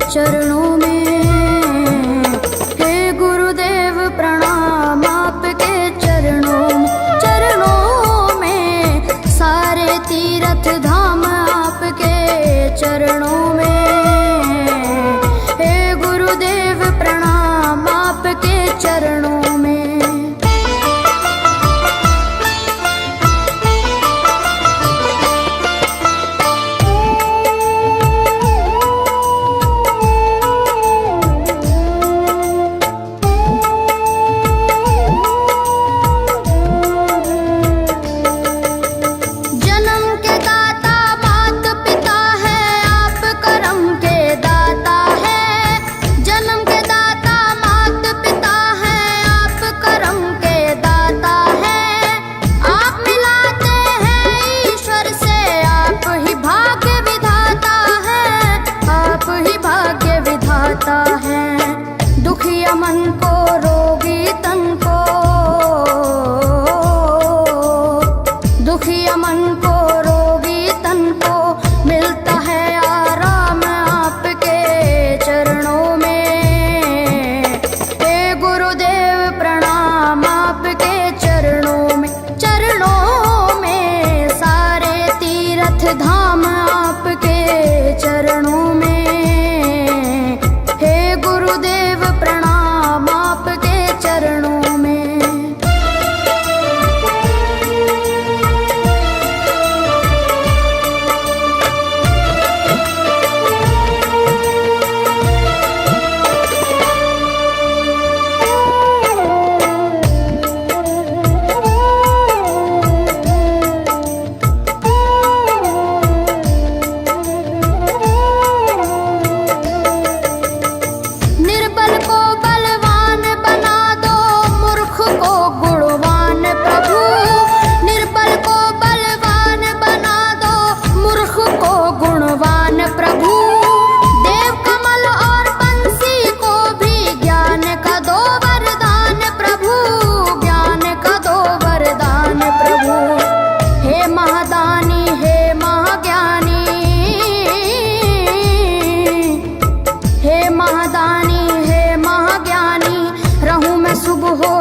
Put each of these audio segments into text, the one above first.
चरणों में। हे गुरुदेव प्रणाम आपके चरणों में, सारे तीर्थ धाम आपके चरणों में। हे गुरुदेव प्रणाम आपके चरणों में। दुखिया मन को रोगी तन को, दुखिया मन को रोगी तन को मिलता है आराम आपके चरणों में। हे गुरुदेव प्रणाम आपके चरणों में, चरणों में सारे तीर्थ धाम आपके चरणों में। गुरुदेव प्रणाम आपके चरणों में।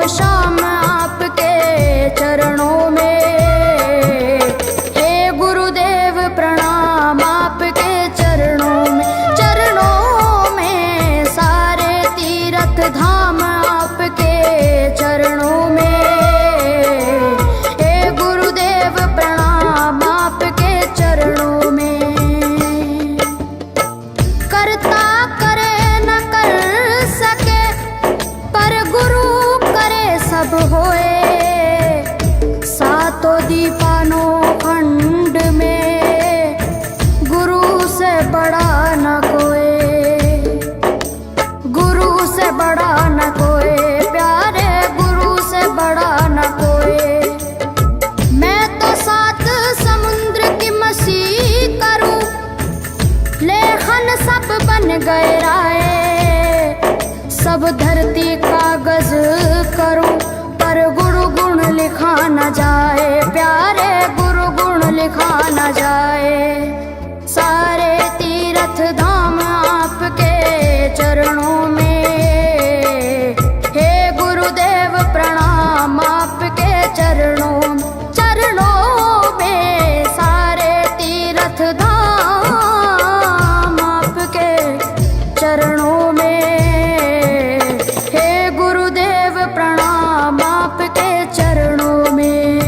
शाम आपके चरणों में। हे गुरुदेव प्रणाम आपके चरणों में, चरणों में सारे तीर्थ धाम आपके चरणों में। हे गुरुदेव प्रणाम आपके चरणों में। करता करे न कर सके पर गुरु सब होए, सातों दीपानों खंड में गुरु से बड़ा न कोई, गुरु से बड़ा न कोई, प्यारे गुरु से बड़ा न कोई। मैं तो सात समुद्र की मछली करूं, लेखन सब बन गए राय, सब धरती कागज करूं पर गुरु गुण लिखा न जाए, प्यारे गुरु गुण लिखा न जाए। सारे तीर्थ धाम आपके चरणों में। हे गुरुदेव प्रणाम आपके चरणों में, सारे तीर्थ धाम आपके चरणों में। प्रणाम आपके चरणों में।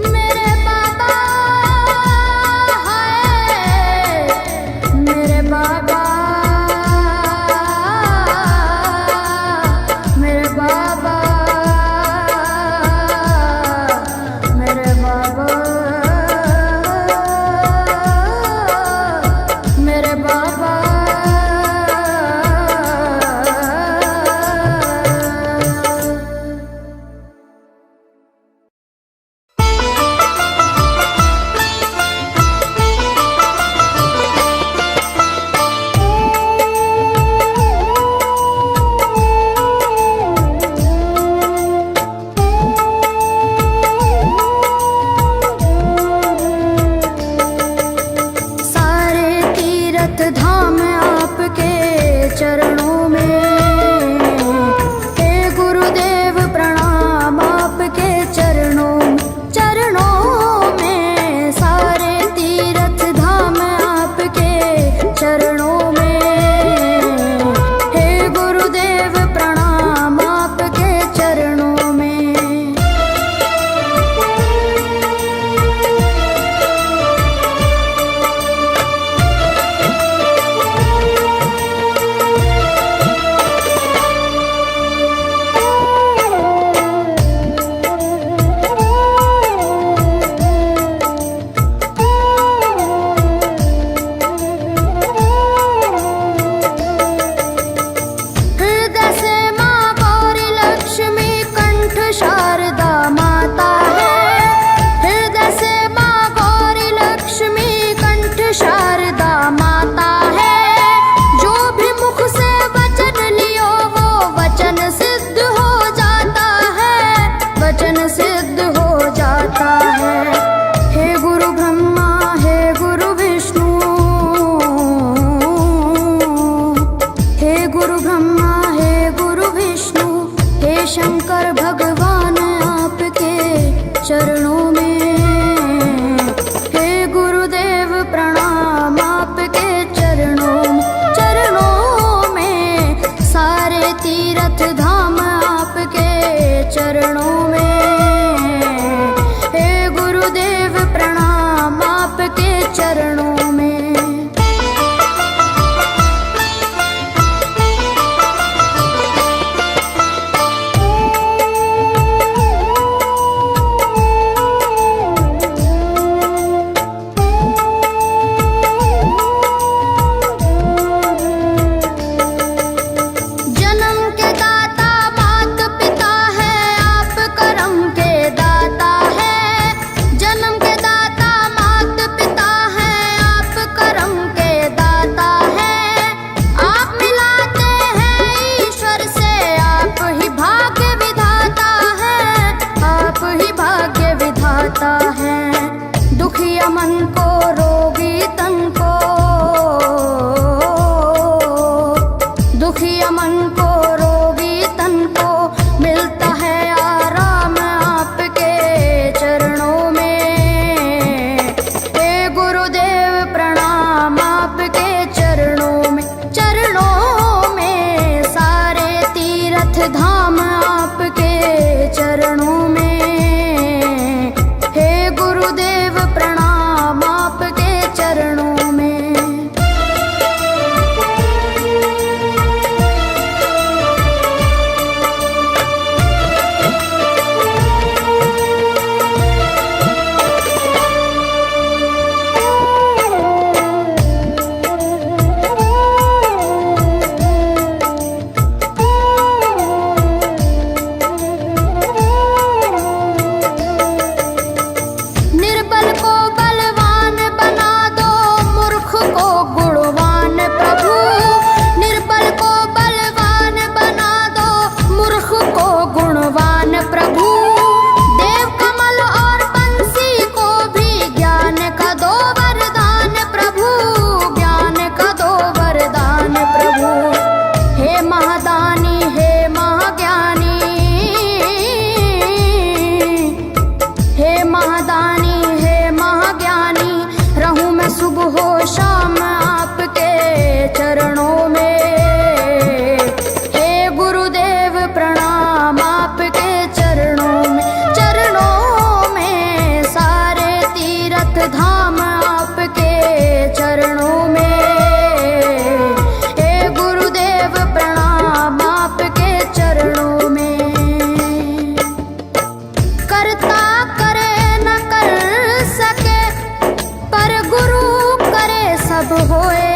मेरे बाबा है, मेरे बाबा, मेरे बाबा, मेरे बाबा, मेरे बाबा। धाम आप चरणों में। हे गुरुदेव प्रणाम आपके चरणों में। दुखिया मन को रोगी तन को, दुखिया मन को रोगी तन को मिलता है आराम आपके चरणों में। हे गुरुदेव प्रणाम आपके चरणों में। चरणों में सारे तीर्थ धाम आपके चरणों में। चरणों में निर्बल को बलवान बना दो, मूर्ख को गुणवान प्रभु। निर्बल को बलवान बना दो, मूर्ख को गुणवान प्रभु। देव कमल और बंसी को भी ज्ञान का दो वरदान प्रभु, ज्ञान का दो वरदान प्रभु। हे महादानी हे महाज्ञानी, हे महादानी हे महाज्ञानी, रहूं मैं सुबह हो शाम आपके चरणों में। हे गुरुदेव प्रणाम आपके चरणों में। चरणों में सारे तीर्थ धाम आपके चरणों में। हे गुरुदेव प्रणाम आपके चरणों में। करता करे न कर सके, पर गुरु करे सब होए।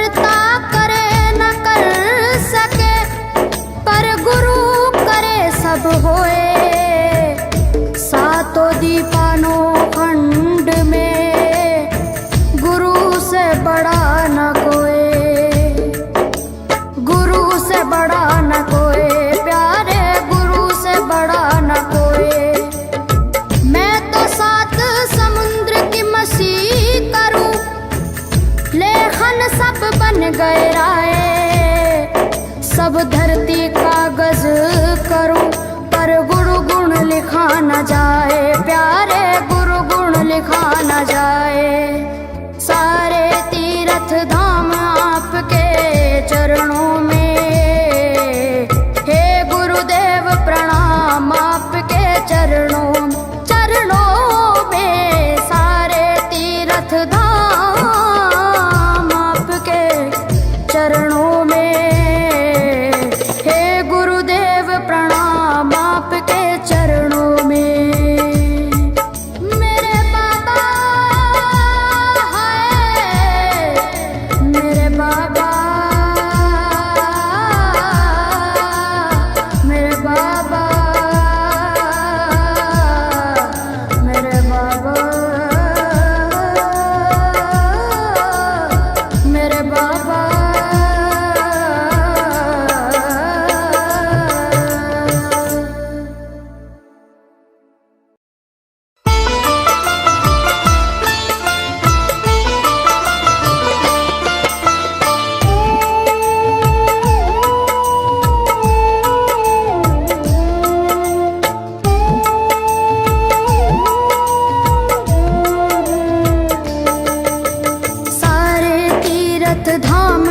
कर्ता करे न कर सके, पर गुरु करे सब होए। सातों दीपानो खंड में गुरु से बड़ा न कोई, गुरु से बड़ा न कोई, प्यारे गुरु से बड़ा न कोई। मैं तो सात समुद्र की मसी करूं, लेखन सब बन गए राय। सब धरती कागज करूं, पर गुरु गुण लिखा न जाए, प्यारे गुरु गुण लिखा न जाए। सारे तीर्थ धाम आपके चरणों में, हे गुरुदेव प्रणाम आपके चरणों, चरणों में। सारे तीर्थ धाम आपके चरणों में, हे गुरुदेव प्रणाम आपके चरणों में। मेरे बाबा हाय, मेरे बाबा, मेरे बाबा, मेरे बाबा, मेरे बाबा। सारे तीर्थ धाम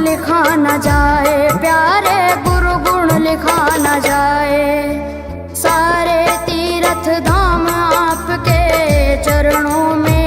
लिखा न जाए, प्यारे गुरु गुण लिखा न जाए। सारे तीर्थ धाम आपके चरणों में